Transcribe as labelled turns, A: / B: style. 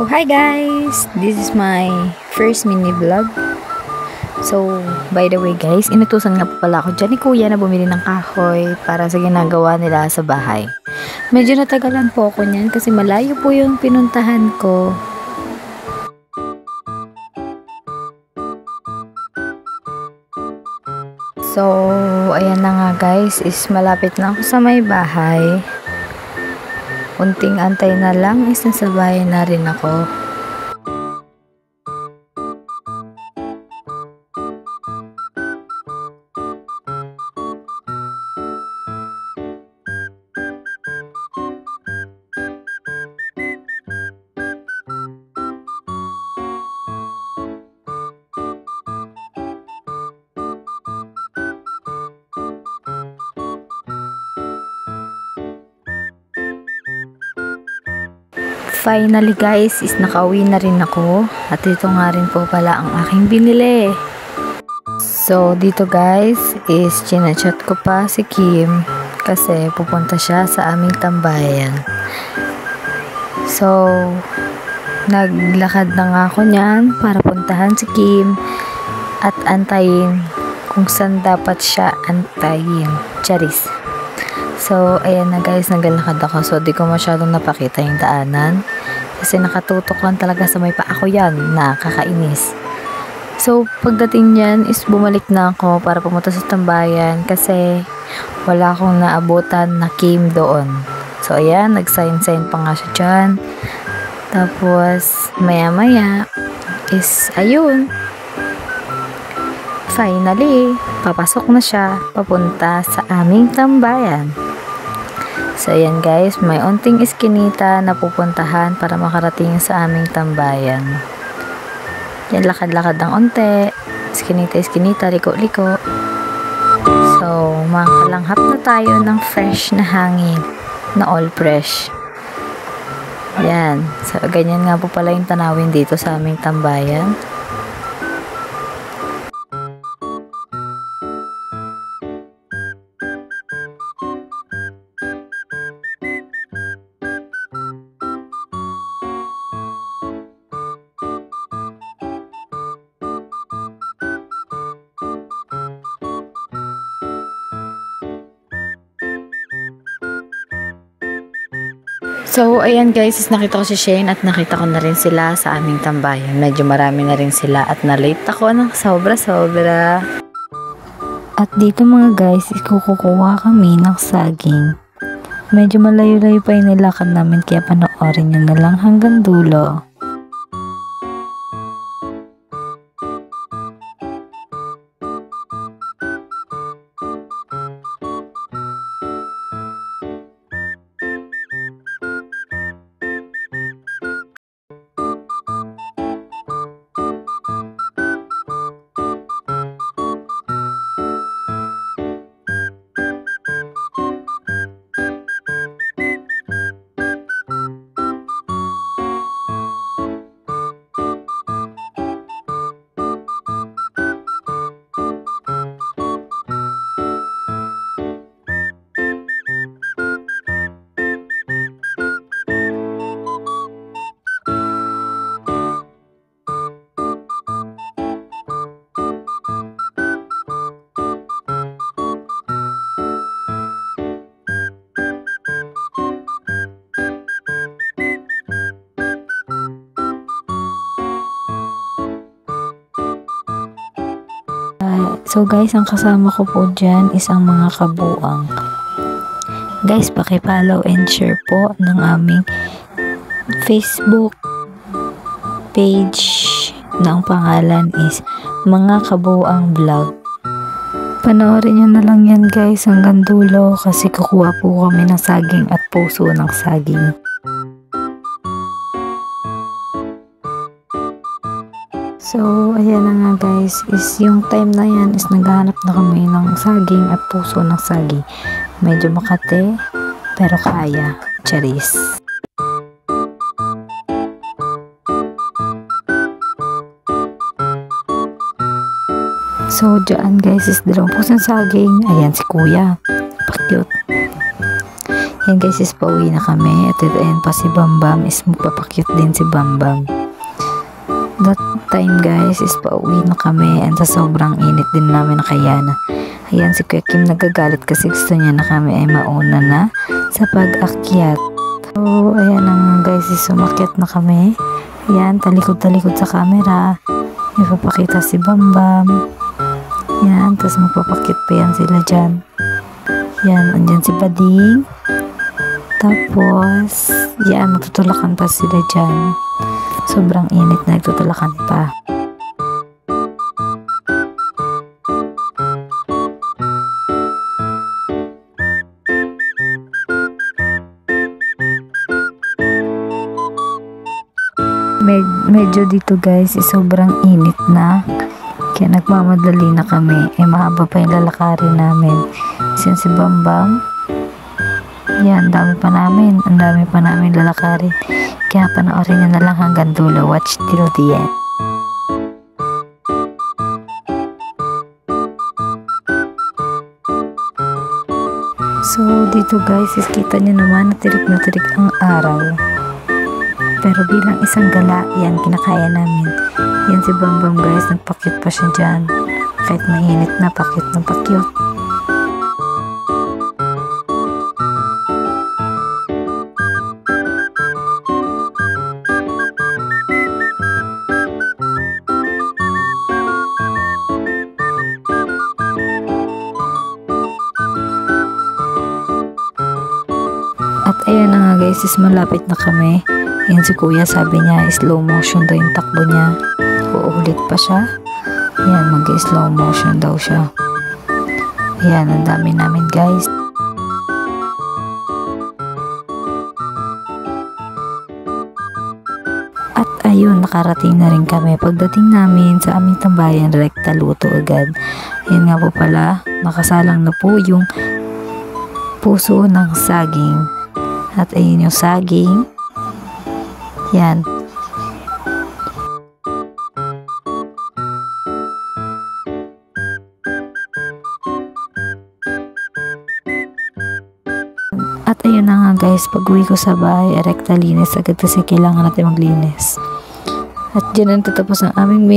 A: So, hi guys! This is my first mini vlog. So, by the way guys, inutusan nga po pala ako dyan ni Kuya na bumili ng kahoy para sa ginagawa nila sa bahay. Medyo natagalan po ako niyan kasi malayo po yung pinuntahan ko. So, ayan na nga guys, is malapit na ako sa may bahay. Unting antay na lang is nasa bahay na rin ako. Finally guys, is nakauwi na rin ako. At ito nga rin po pala ang aking binili. So dito guys, is chinachat ko pa si Kim kasi pupunta siya sa aming tambayan. So naglakad na nga ako niyan para puntahan si Kim at antayin kung saan dapat siya antayin. Charis. So, ayan na guys, naglalakad ako. So, di ko masyadong napakita yung daanan. Kasi nakatutok lang talaga sa may paa ko yan. Nakakainis. So, pagdating niyan is bumalik na ako para pumunta sa tambayan. Kasi wala akong naabutan na Kim doon. So, ayan, nag-sign-sign pa nga siya dyan. Tapos, maya-maya is, ayun. Finally, papasok na siya papunta sa aming tambayan. So, ayan guys, may unting iskinita na pupuntahan para makarating sa aming tambayan. Yan, lakad-lakad ng unti. Iskinita, liko-liko. So, makalanghap na tayo ng fresh na hangin na all fresh. Yan. So, ganyan nga po pala yung tanawin dito sa aming tambayan. So, ayan guys, is nakita ko si Shane at nakita ko na rin sila sa aming tambayan. Medyo marami na rin sila at na-late ako ng sobra-sobra. At dito mga guys, kukuha kami ng saging. Medyo malayo-layo pa yung nilakad namin kaya panoorin nyo na lang hanggang dulo. So guys, ang kasama ko po dyan is ang mga kabuang. Guys, paki-follow and share po ng aming Facebook page na ang pangalan is Mga Kabuang Vlog. Panoorin nyo na lang yan guys hanggang dulo kasi kukuha po kami ng saging at puso ng saging. So, ayan na nga guys, is yung time na yan is naghahanap na kami ng saging at puso ng saging. Medyo makate, pero kaya. Charis. So, dyan guys is 2 pusong saging. Ayan si Kuya. Pa-cute. Yan guys, is pauwi na kami. At ayan pa si Bambam, is magpapakyut din si Bambam. That time guys, is pauwi na kami, and sa sobrang init din namin nakayanan. Ayan, si Kuya Kim nagagalit kasi gusto niya na kami ay mauna na sa pag-akyat. So, ayan na nga guys, is sumakyat na kami. Ayan, talikod-talikod sa camera. Ipapakita si Bambam. Ayan, tapos magpapakyut pa yan sila dyan. Ayan, andyan si Bading. Tapos, yan, magtutulakan pa sila dyan. Sobrang init na nagtutulakan pa. Medyo dito guys, sobrang init na. Kaya nagmamadali na kami. Mahaba pa yung lalakarin namin. Yan si Bambam. Yan, ang dami pa namin lalakarin. Kaya panoorin nyo na lang hanggang dulo. Watch till the end. So, dito guys, kita nyo naman na tirik ang araw. Pero bilang isang gala, yan, kinakaya namin. Yan si Bambam guys, nagpakyut pa siya dyan. Kahit mainit na, pakyut ng pakyut. At ayan na nga guys, is malapit na kami. Yan si kuya, sabi niya slow motion daw yung takbo niya. Uulit pa siya. Yan, mag-slow motion daw siya. Ayan, ang dami namin guys. At ayun, nakarating na rin kami. Pagdating namin sa aming tambayan, rekta luto agad. Ayan nga po pala, nakasalang na po yung puso ng saging. At ayun yung saging. Yan. At ayun na nga guys, pag uwi ko sa bahay, rekta linis agad kasi kailangan natin maglinis. At dyan ang tatapos ang aming